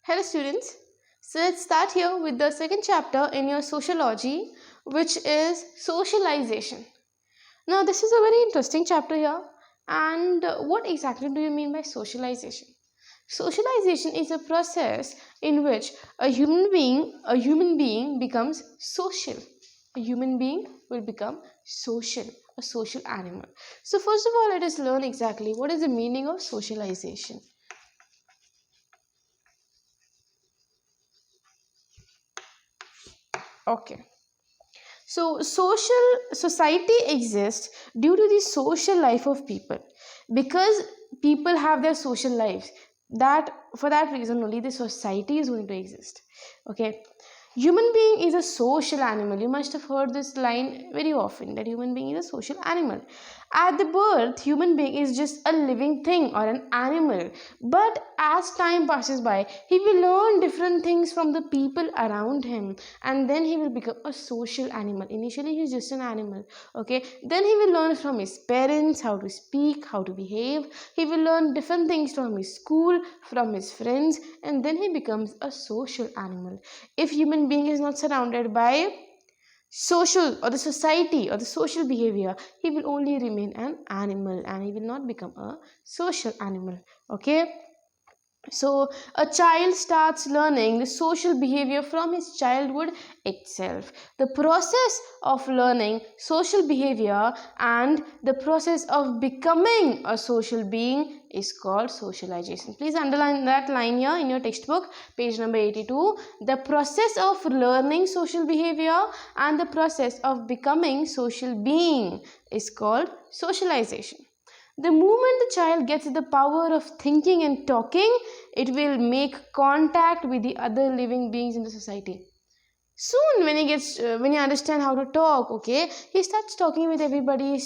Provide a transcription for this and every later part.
Hello students. So let's start here with the second chapter in your sociology, which is socialization. Now this is a very interesting chapter here. And what exactly do you mean by socialization? Socialization is a process in which a human being becomes social. A human being will become social, a social animal. So first of all, let us learn exactly what is the meaning of socialization. Okay. So, social society exists due to the social life of people, because people have their social lives. That for that reason only the society is going to exist. Okay, human being is a social animal. You must have heard this line very often, that human being is a social animal. At the birth, human being is just a living thing or an animal. But as time passes by, he will learn different things from the people around him, and then he will become a social animal. Initially, he's just an animal. Okay, then he will learn from his parents how to speak, how to behave. He will learn different things from his school, from his friends, and then he becomes a social animal. If human being is not surrounded by social or the society or the social behavior, he will only remain an animal and he will not become a social animal. Okay, so a child starts learning the social behavior from his childhood itself. The process of learning social behavior and the process of becoming a social being is called socialization. Please underline that line here in your textbook, page number 82. The process of learning social behavior and the process of becoming social being is called socialization. The moment the child gets the power of thinking and talking, it will make contact with the other living beings in the society. Soon, when he understand how to talk, okay, he starts talking with everybody.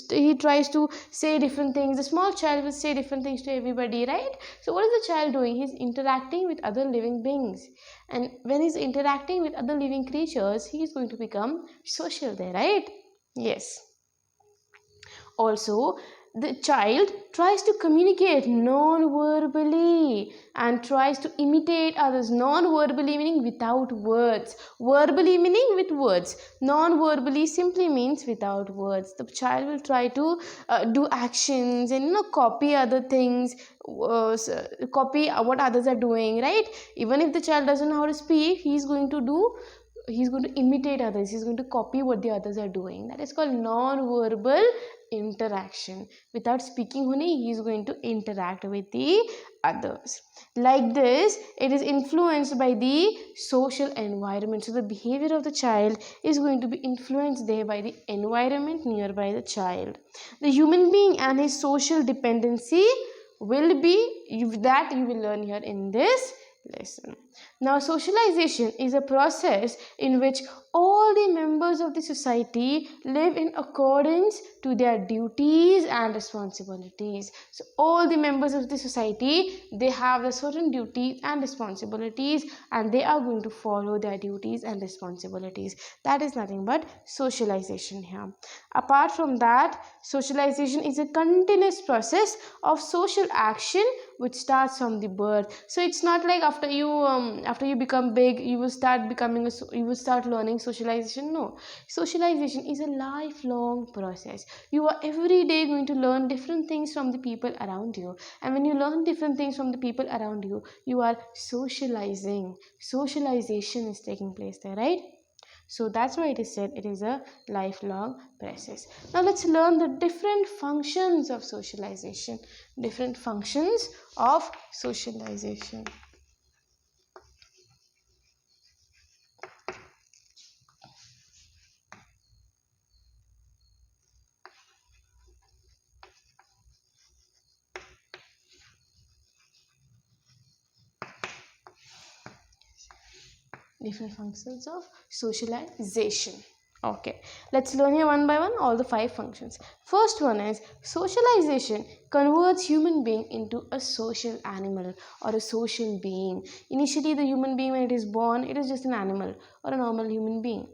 He tries to say different things. The small child will say different things to everybody, right? So, what is the child doing? He's interacting with other living beings, and when he's interacting with other living creatures, he is going to become social there, right? Yes. Also, the child tries to communicate non-verbally and tries to imitate others. Non-verbally meaning without words. Verbally meaning with words. Non-verbally simply means without words. The child will try to do actions and copy other things, copy what others are doing, right? Even if the child doesn't know how to speak, he's going to imitate others. He's going to copy what the others are doing. That is called non-verbal interaction. Without speaking only, he is going to interact with the others. Like this, it is influenced by the social environment. So the behavior of the child is going to be influenced there by the environment nearby the child. The human being and his social dependency will be that you will learn here in this lesson. Now, socialization is a process in which all the members of the society live in accordance to their duties and responsibilities. So, all the members of the society, they have a certain duties and responsibilities, and they are going to follow their duties and responsibilities. That is nothing but socialization here. Apart from that, socialization is a continuous process of social action which starts from the birth. So it's not like after you become big you will start learning socialization. No, socialization is a lifelong process. You are every day going to learn different things from the people around you, and when you learn different things from the people around you, you are socializing. Socialization is taking place there, right? So that's why it is said it is a lifelong process. Now let's learn the different functions of socialization. Different functions of socialization. Different functions of socialization. Okay, let's learn here one by one all the 5 functions. First one is socialization converts human being into a social animal or a social being. Initially, the human being, when it is born, it is just an animal or a normal human being.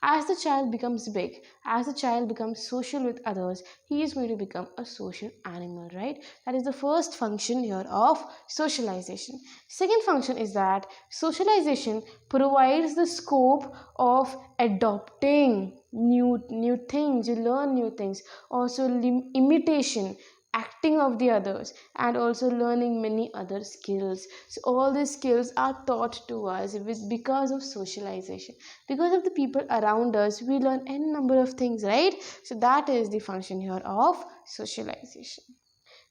As the child becomes big, as the child becomes social with others, he is going to become a social animal, right? That is the first function here of socialization. Second function is that socialization provides the scope of adopting new things. You learn new things. Also imitation, acting of the others, and also learning many other skills. So all these skills are taught to us because of socialization. Because of the people around us, we learn n number of things, right? So that is the function here of socialization.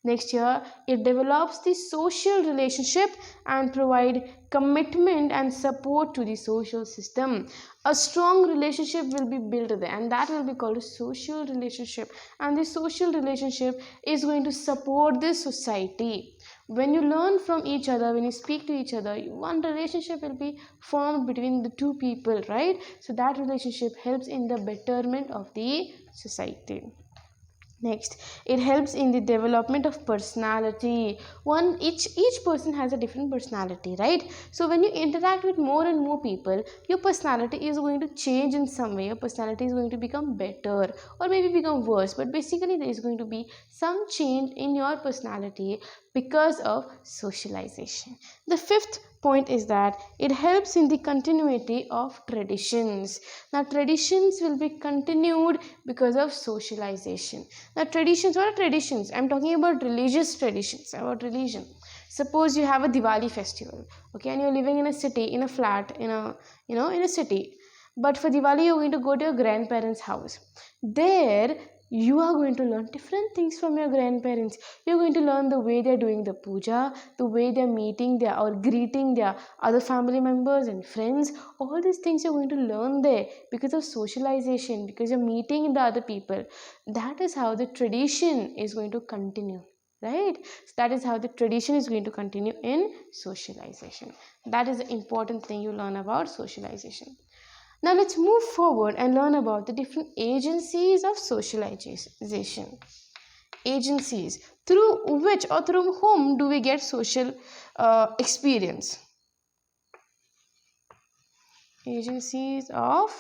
Next year, it develops the social relationship and provide commitment and support to the social system. A strong relationship will be built there, and that will be called a social relationship. And this social relationship is going to support this society. When you learn from each other, when you speak to each other, one relationship will be formed between the two people, right? So that relationship helps in the betterment of the society. Next, it helps in the development of personality. Each person has a different personality, right? So when you interact with more and more people, your personality is going to change in some way. Your personality is going to become better or maybe become worse, but basically there is going to be some change in your personality because of socialization. The fifth point is that it helps in the continuity of traditions. Now traditions will be continued because of socialization. Now traditions, what are traditions? I'm talking about religious traditions, about religion. Suppose you have a Diwali festival, okay, and you're living in a city, in a flat, in a city. But for Diwali, you're going to go to your grandparents' house. There, you are going to learn different things from your grandparents. You're going to learn the way they're doing the puja, the way they're meeting their or greeting their other family members and friends. All these things you're going to learn there because of socialization, because you're meeting the other people. That is how the tradition is going to continue, right? So that is how the tradition is going to continue in socialization. That is the important thing you learn about socialization. Now let's move forward and learn about the different agencies of socialization. Agencies through which or through whom do we get social experience? Agencies of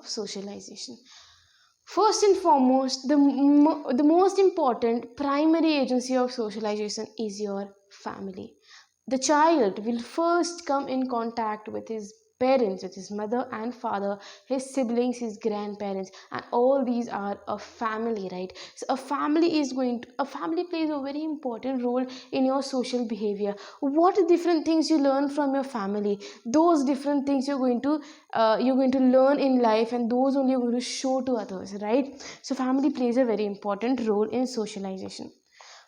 socialization. First and foremost, the most important primary agency of socialization is your family. The child will first come in contact with his parents, with his mother and father, his siblings, his grandparents, and all these are a family, right? So a family plays a very important role in your social behavior. What different things you learn from your family, those different things you're going to learn in life, and those only you're going to show to others, right? So family plays a very important role in socialization.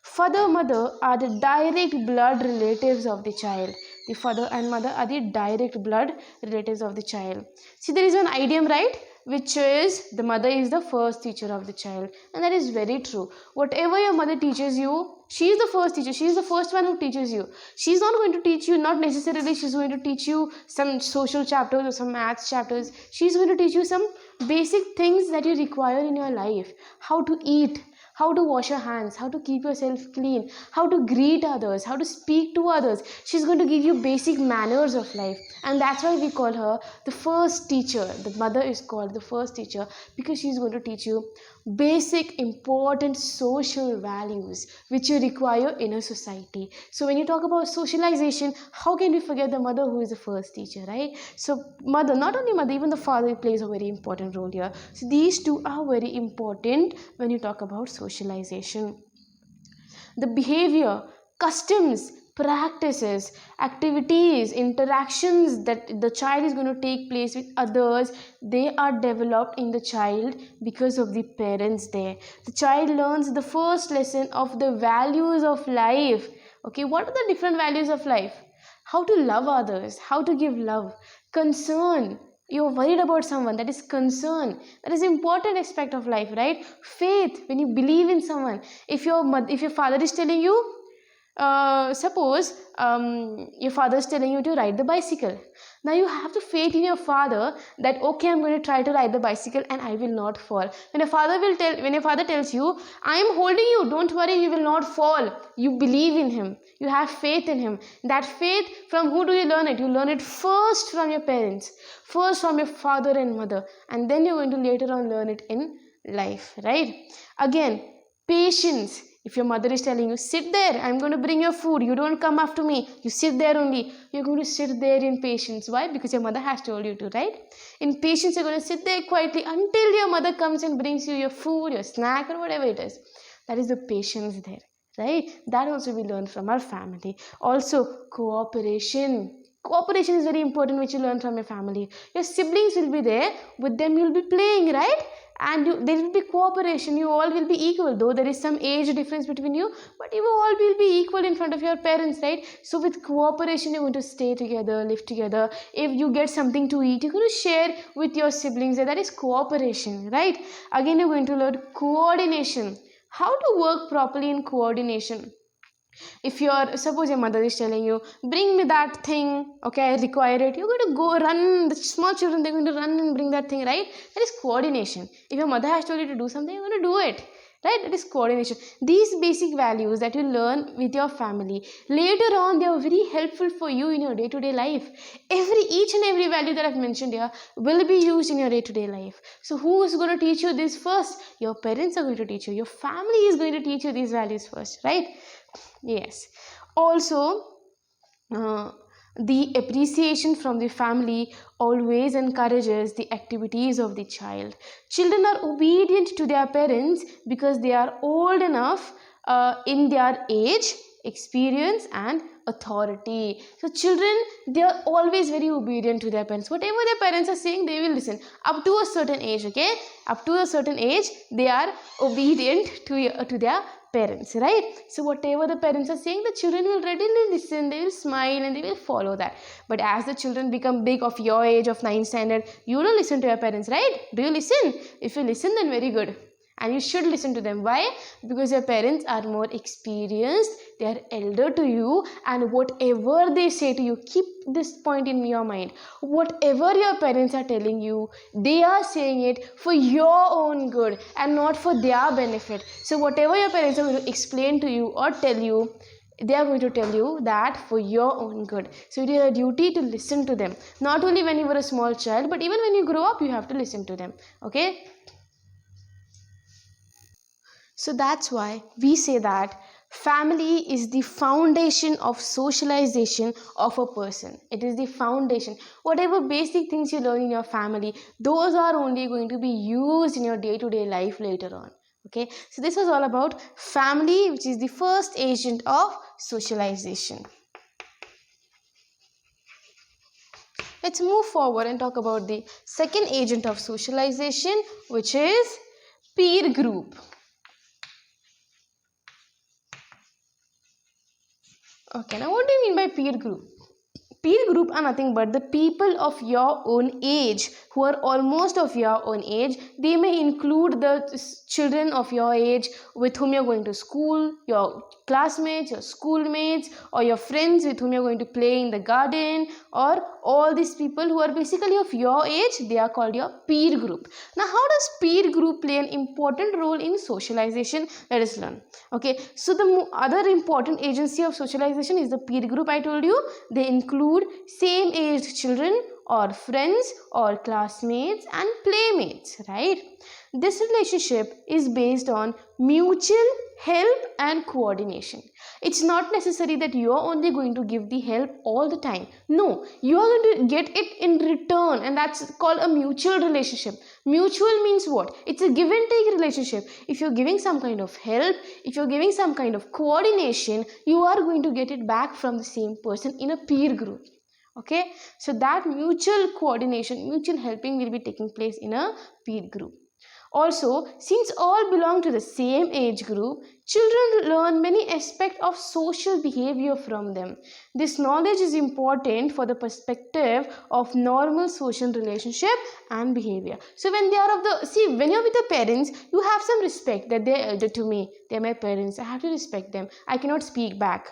Father, mother are the direct blood relatives of the child. The father and mother are the direct blood relatives of the child. See, there is an idiom, right? Which is the mother is the first teacher of the child. And that is very true. Whatever your mother teaches you, she is the first teacher. She is the first one who teaches you. She is not going to teach you, not necessarily she's going to teach you some social chapters or some maths chapters. She is going to teach you some basic things that you require in your life. How to eat, how to wash your hands, how to keep yourself clean, how to greet others, how to speak to others. She's going to give you basic manners of life, and that's why we call her the first teacher. The mother is called the first teacher because she's going to teach you basic important social values which you require in a society. So when you talk about socialization, how can we forget the mother who is the first teacher, right? So mother, not only mother, even the father plays a very important role here. So these two are very important when you talk about socialization. The behavior, customs, practices, activities, interactions that the child is going to take place with others, they are developed in the child because of the parents there. The child learns the first lesson of the values of life. Okay, what are the different values of life? How to love others, how to give love, concern. You're worried about someone, that is concern. That is important aspect of life, right? Faith, when you believe in someone. If your father is telling you, Suppose your father is telling you to ride the bicycle. Now you have to faith in your father that okay, I'm going to try to ride the bicycle and I will not fall. When your father tells you, I am holding you, don't worry, you will not fall. You believe in him. You have faith in him. That faith, from who do you learn it? You learn it first from your parents, first from your father and mother, and then you're going to later on learn it in life, right? Again, patience. If your mother is telling you, sit there, I'm going to bring your food, you don't come after me, you sit there only, you're going to sit there in patience. Why? Because your mother has told you to, right? In patience, you're going to sit there quietly until your mother comes and brings you your food, your snack, or whatever it is. That is the patience there, right? That also we learn from our family. Also, cooperation. Cooperation is very important, which you learn from your family. Your siblings will be there, with them you'll be playing, right? And there will be cooperation. You all will be equal, though there is some age difference between you, but you all will be equal in front of your parents, right? So with cooperation, you're going to stay together, live together. If you get something to eat, you're going to share with your siblings. That is cooperation, right? Again, you're going to learn coordination. How to work properly in coordination. If your suppose your mother is telling you, bring me that thing, okay, I require it, you're going to go run. The small children, they're going to run and bring that thing, right? That is coordination. If your mother has told you to do something, you're going to do it, right? That is coordination. These basic values that you learn with your family, later on they are very helpful for you in your day-to-day life. Each and every value that I've mentioned here will be used in your day-to-day life. So who is going to teach you this first? Your parents are going to teach you. Your family is going to teach you these values first, right? Yes. Also, the appreciation from the family always encourages the activities of the child. Children are obedient to their parents because they are old enough in their age, experience, and authority. So children, they are always very obedient to their parents. Whatever their parents are saying, they will listen up to a certain age, okay? Up to a certain age, they are obedient to their parents, right? So whatever the parents are saying, the children will readily listen, they will smile and they will follow that. But as the children become big, of your age, of 9th standard, you don't listen to your parents, right? Do you listen? If you listen, then very good. And you should listen to them. Why? Because your parents are more experienced, they are elder to you, and whatever they say to you, keep this point in your mind. Whatever your parents are telling you, they are saying it for your own good and not for their benefit. So whatever your parents are going to explain to you or tell you, they are going to tell you that for your own good. So it is a duty to listen to them. Not only when you were a small child, but even when you grow up, you have to listen to them. Okay? So that's why we say that family is the foundation of socialization of a person. It is the foundation. Whatever basic things you learn in your family, those are only going to be used in your day-to-day life later on. Okay, so this was all about family, which is the first agent of socialization. Let's move forward and talk about the second agent of socialization, which is peer group. Okay, now what do you mean by peer group? Peer group are nothing but the people of your own age who are almost of your own age. They may include the children of your age with whom you're going to school, your classmates, your schoolmates, or your friends with whom you're going to play in the garden, or all these people who are basically of your age. They are called your peer group. Now, how does peer group play an important role in socialization? Let us learn. Okay, so the other important agency of socialization is the peer group. I told you they include same aged children or friends or classmates and playmates, right? This relationship is based on mutual help and coordination. It's not necessary that you are only going to give the help all the time. No, you are going to get it in return, and that's called a mutual relationship. Mutual means what? It's a give and take relationship. If you're giving some kind of help, if you're giving some kind of coordination, you are going to get it back from the same person in a peer group. Okay, so that mutual coordination, mutual helping will be taking place in a peer group. Also, since all belong to the same age group, children learn many aspects of social behavior from them. This knowledge is important for the perspective of normal social relationship and behavior. So when they are when you're with the parents, you have some respect that they're elder to me, they're my parents, I have to respect them, I cannot speak back.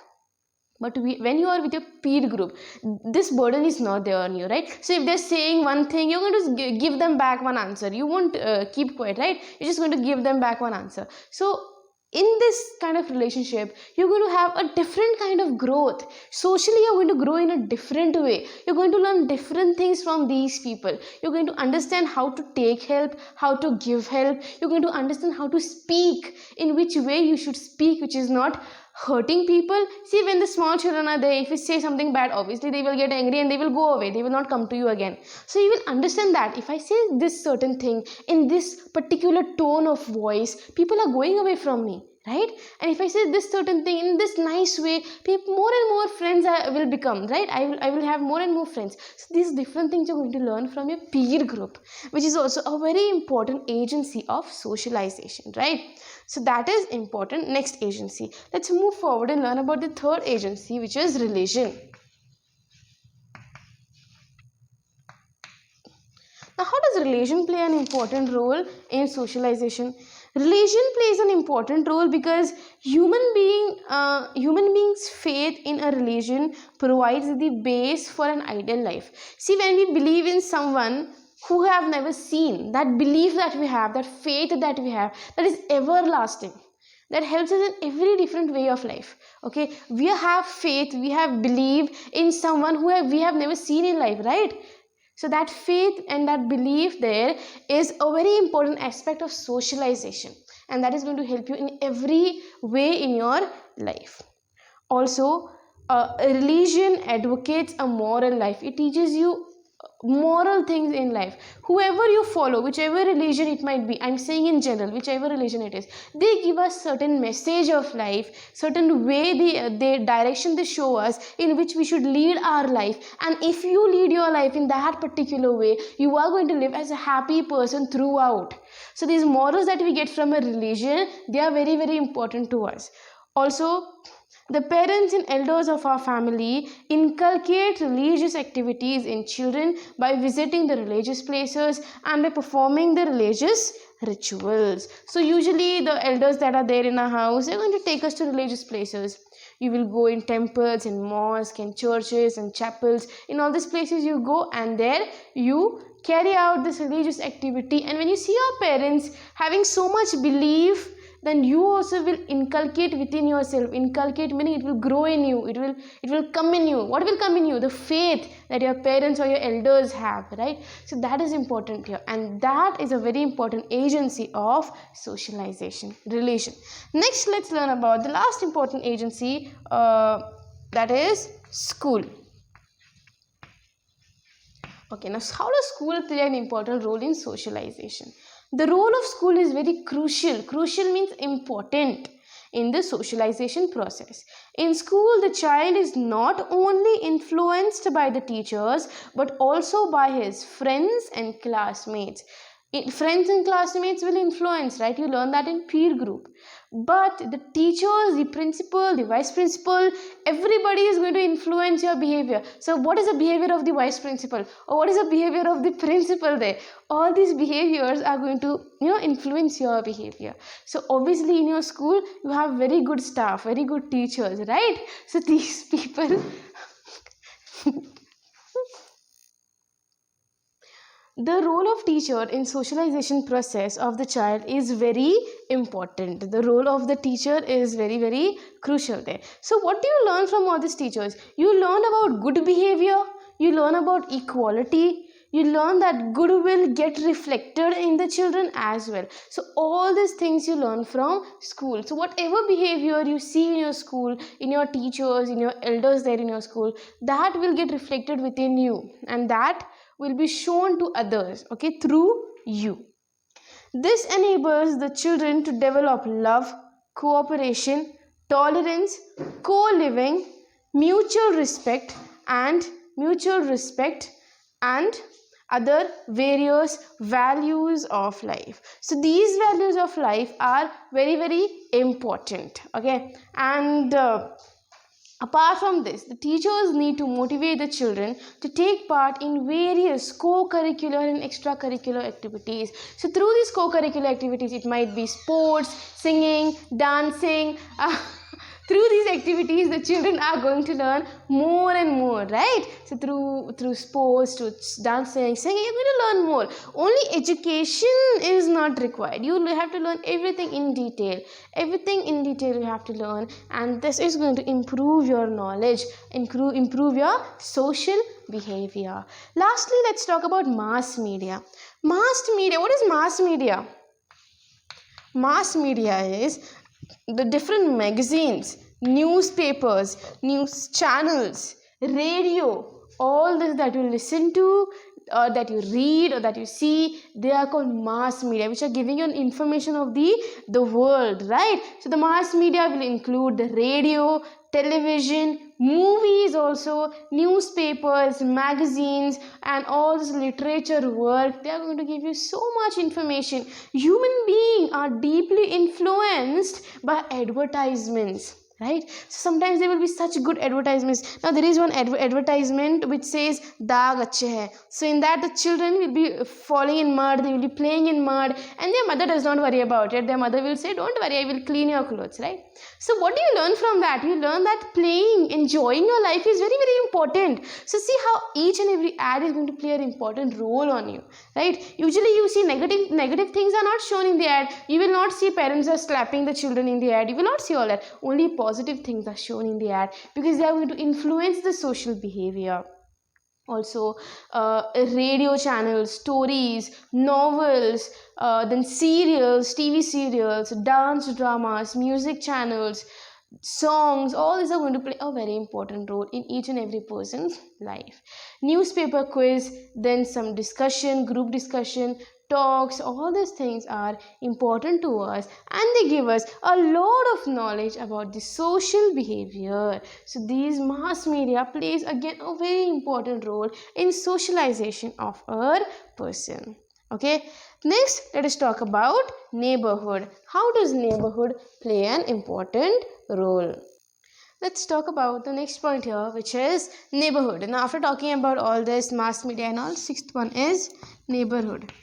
But when you are with your peer group, this burden is not there on you, right? So if they're saying one thing, you're going to give them back one answer. You won't keep quiet, right? You're just going to give them back one answer. So in this kind of relationship, you're going to have a different kind of growth. Socially, you're going to grow in a different way. You're going to learn different things from these people. You're going to understand how to take help, how to give help. You're going to understand how to speak, in which way you should speak, which is not hurting people. See, when the small children are there, if you say something bad, obviously they will get angry and they will go away. They will not come to you again. So you will understand that if I say this certain thing in this particular tone of voice, people are going away from me, right? And if I say this certain thing in this nice way, people, more and more friends will become, right? I will have more and more friends. So these different things you're going to learn from your peer group, which is also a very important agency of socialization, right? So that is important. Next agency. Let's move forward and learn about the third agency, which is religion. Now, how does religion play an important role in socialization? Religion plays an important role because human beings' faith in a religion provides the base for an ideal life. See, when we believe in someone who have never seen, that belief that we have, that faith that we have, that is everlasting, that helps us in every different way of life. Okay, we have faith, we have belief in someone who we have never seen in life, right? So that faith and that belief there is a very important aspect of socialization, and that is going to help you in every way in your life. Also, religion advocates a moral life. It teaches you moral things in life. Whoever you follow, whichever religion it might be, I'm saying in general, whichever religion it is, they give us certain message of life, certain way, the direction they show us in which we should lead our life. And if you lead your life in that particular way, you are going to live as a happy person throughout. So these morals that we get from a religion, they are very, very important to us. Also, the parents and elders of our family inculcate religious activities in children by visiting the religious places and by performing the religious rituals. So usually the elders that are there in our house, they're going to take us to religious places. You will go in temples, in mosques, in churches, and chapels. In all these places you go, and there you carry out this religious activity. And when you see your parents having so much belief, then you also will inculcate within yourself. Inculcate meaning it will grow in you, it will come in you. What will come in you? The faith that your parents or your elders have, right? So that is important here, and that is a very important agency of socialization, relation. Next, let's learn about the last important agency, that is school. Okay, now how does school play an important role in socialization? The role of school is very crucial. Crucial means important in the socialization process. In school, the child is not only influenced by the teachers, but also by his friends and classmates. Friends and classmates will influence, right? You learn that in peer group. But the teachers, the principal, the vice principal, everybody is going to influence your behavior. So what is the behavior of the vice principal, or what is the behavior of the principal there? All these behaviors are going to influence your behavior. So obviously in your school you have very good staff, very good teachers, right? So these people the role of teacher in socialization process of the child is very important. The role of the teacher is very, very crucial there. So what do you learn from all these teachers? You learn about good behavior, you learn about equality, you learn that good will get reflected in the children as well. So all these things you learn from school. So whatever behavior you see in your school, in your teachers, in your elders there in your school, that will get reflected within you, and that will be shown to others, okay, through you. This enables the children to develop love, cooperation, tolerance, co-living, mutual respect and other various values of life. So these values of life are very, very important, okay? And apart from this, the teachers need to motivate the children to take part in various co-curricular and extracurricular activities. So through these co-curricular activities, it might be sports, singing, dancing, Through these activities, the children are going to learn more and more, right? So through sports, through dancing, singing, you're going to learn more. Only education is not required. You have to learn everything in detail. Everything in detail you have to learn, and this is going to improve your knowledge, improve your social behavior. Lastly, let's talk about mass media. Mass media, what is mass media? Mass media is the different magazines, newspapers, news channels, radio, all this that you listen to, or that you read, or that you see, they are called mass media, which are giving you an information of the world, right? So the mass media will include the radio, television, movies, also newspapers, magazines, and all this literature work. They are going to give you so much information. Human beings are deeply influenced by advertisements, right? So sometimes there will be such good advertisements. Now there is one advertisement which says daag acche hai. So in that, the children will be falling in mud, they will be playing in mud, and their mother does not worry about it. Their mother will say, don't worry, I will clean your clothes, right? So what do you learn from that? You learn that playing, enjoying your life is very, very important. So see how each and every ad is going to play an important role on you, right? Usually you see negative things are not shown in the ad. You will not see parents are slapping the children in the ad. You will not see all that. Only positive things are shown in the ad, because they are going to influence the social behavior. Also radio channels, stories, novels, then serials, TV serials, dance dramas, music channels, songs, all these are going to play a very important role in each and every person's life. Newspaper quiz, then some discussion, group discussion, talks, all these things are important to us, and they give us a lot of knowledge about the social behavior. So these mass media plays again a very important role in socialization of a person. Okay, next let us talk about neighborhood. How does neighborhood play an important role? Let's talk about the next point here, which is neighborhood. And after talking about all this mass media and all, sixth one is neighborhood.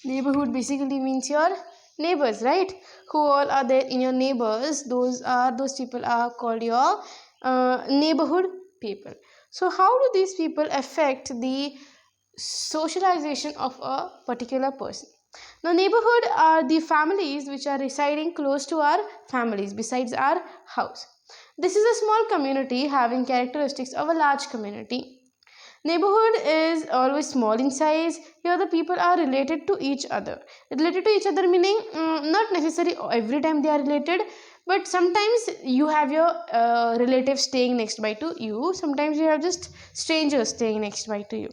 Neighborhood basically means your neighbors, right? Who all are there in your neighbors? Those people are called your neighborhood people. So how do these people affect the socialization of a particular person? Now, neighborhood are the families which are residing close to our families besides our house. This is a small community having characteristics of a large community. Neighborhood is always small in size. Here the people are related to each other. Related to each other meaning not necessarily every time they are related, but sometimes you have your relatives staying next by to you. Sometimes you have just strangers staying next by to you.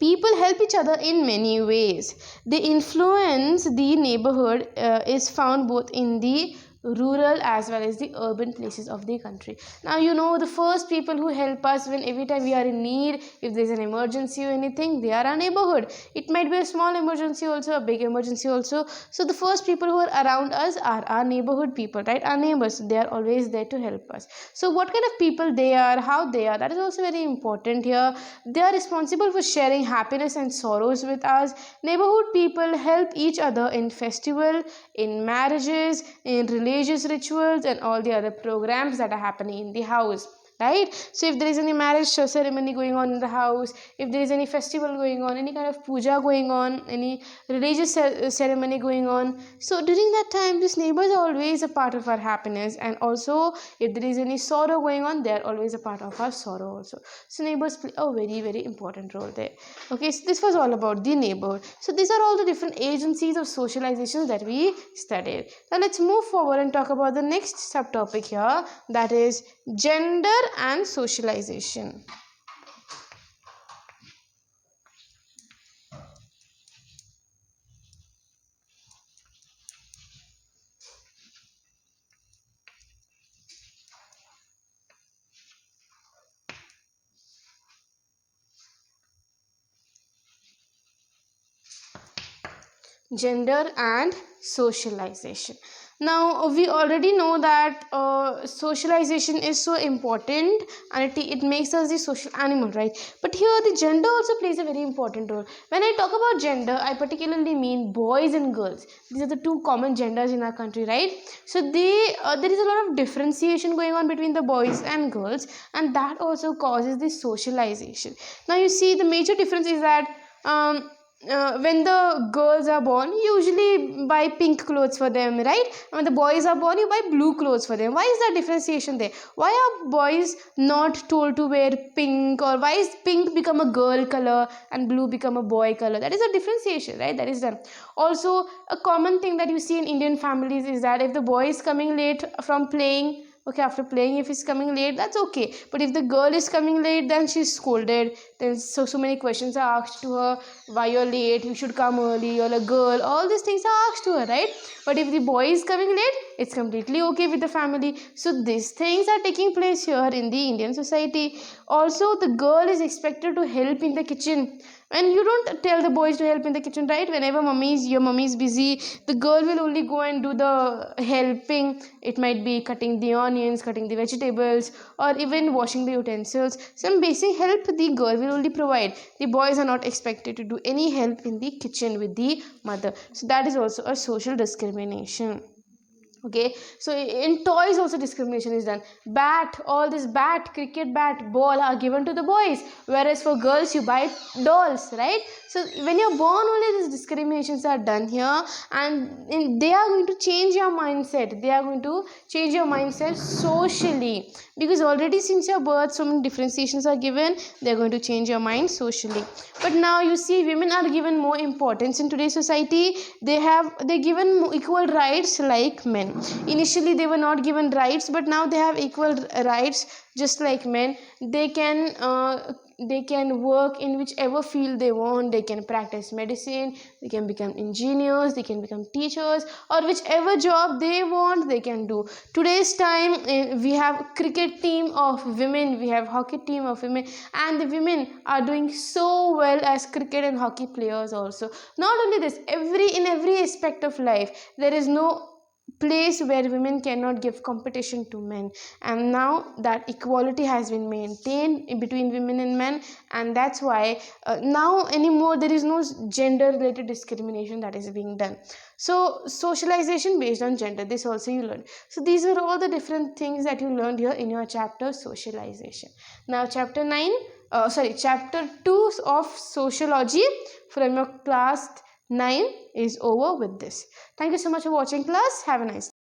People help each other in many ways. The influence the neighborhood is found both in the rural as well as the urban places of the country. Now you know the first people who help us when every time we are in need, if there's an emergency or anything, they are our neighborhood. It might be a small emergency also, a big emergency also. So the first people who are around us are our neighborhood people, right? Our neighbors, they are always there to help us. So what kind of people they are, how they are, that is also very important here. They are responsible for sharing happiness and sorrows with us. Neighborhood people help each other in festival, in marriages, in religious rituals, and all the other programs that are happening in the house, right? So if there is any marriage ceremony going on in the house, if there is any festival going on, any kind of puja going on, any religious ceremony going on, so during that time these neighbors are always a part of our happiness, and also if there is any sorrow going on, they are always a part of our sorrow also. So neighbors play a very, very important role there. Okay, so this was all about the neighborhood. So these are all the different agencies of socialization that we studied. Now let's move forward and talk about the next subtopic here, that is gender and socialization. Gender and socialization. Now we already know that socialization is so important, and it makes us the social animal, right? But here the gender also plays a very important role. When I talk about gender, I particularly mean boys and girls. These are the two common genders in our country, right? So there is a lot of differentiation going on between the boys and girls, and that also causes the socialization. Now you see the major difference is that when the girls are born, you usually buy pink clothes for them, right? And when the boys are born, you buy blue clothes for them. Why is that differentiation there? Why are boys not told to wear pink, or why is pink become a girl color and blue become a boy color? That is a differentiation, right? That is done. Also, a common thing that you see in Indian families is that if the boy is coming late from playing, okay, after playing, if he's coming late, that's okay. But if the girl is coming late, then she's scolded. Then so many questions are asked to her. Why you're late? You should come early. You're a girl. All these things are asked to her, right? But if the boy is coming late, it's completely okay with the family. So these things are taking place here in the Indian society. Also, the girl is expected to help in the kitchen. And you don't tell the boys to help in the kitchen, right? Whenever your mummy is busy, the girl will only go and do the helping. It might be cutting the onions, cutting the vegetables, or even washing the utensils. Some basic help the girl will only provide. The boys are not expected to do any help in the kitchen with the mother. So that is also a social discrimination. Okay, so in toys also discrimination is done. All this bat, cricket bat, ball are given to the boys, whereas for girls you buy dolls, right? So when you're born, only these discriminations are done here, and they are going to change your mindset. They are going to change your mindset socially, because already since your birth so many differentiations are given. They're going to change your mind socially. But now you see, women are given more importance in today's society. They're given equal rights like men. Initially they were not given rights, but now they have equal rights just like men. They can work in whichever field they want. They can practice medicine, they can become engineers, they can become teachers, or whichever job they want they can do. Today's time, we have cricket team of women, we have hockey team of women, and the women are doing so well as cricket and hockey players also. Not only this, in every aspect of life, there is no place where women cannot give competition to men. And now that equality has been maintained in between women and men, and that's why now anymore there is no gender related discrimination that is being done. So socialization based on gender, this also you learn. So these are all the different things that you learned here in your chapter socialization. Now chapter 2 of sociology from your class 9 is over with this. Thank you so much for watching, class. Have a nice day.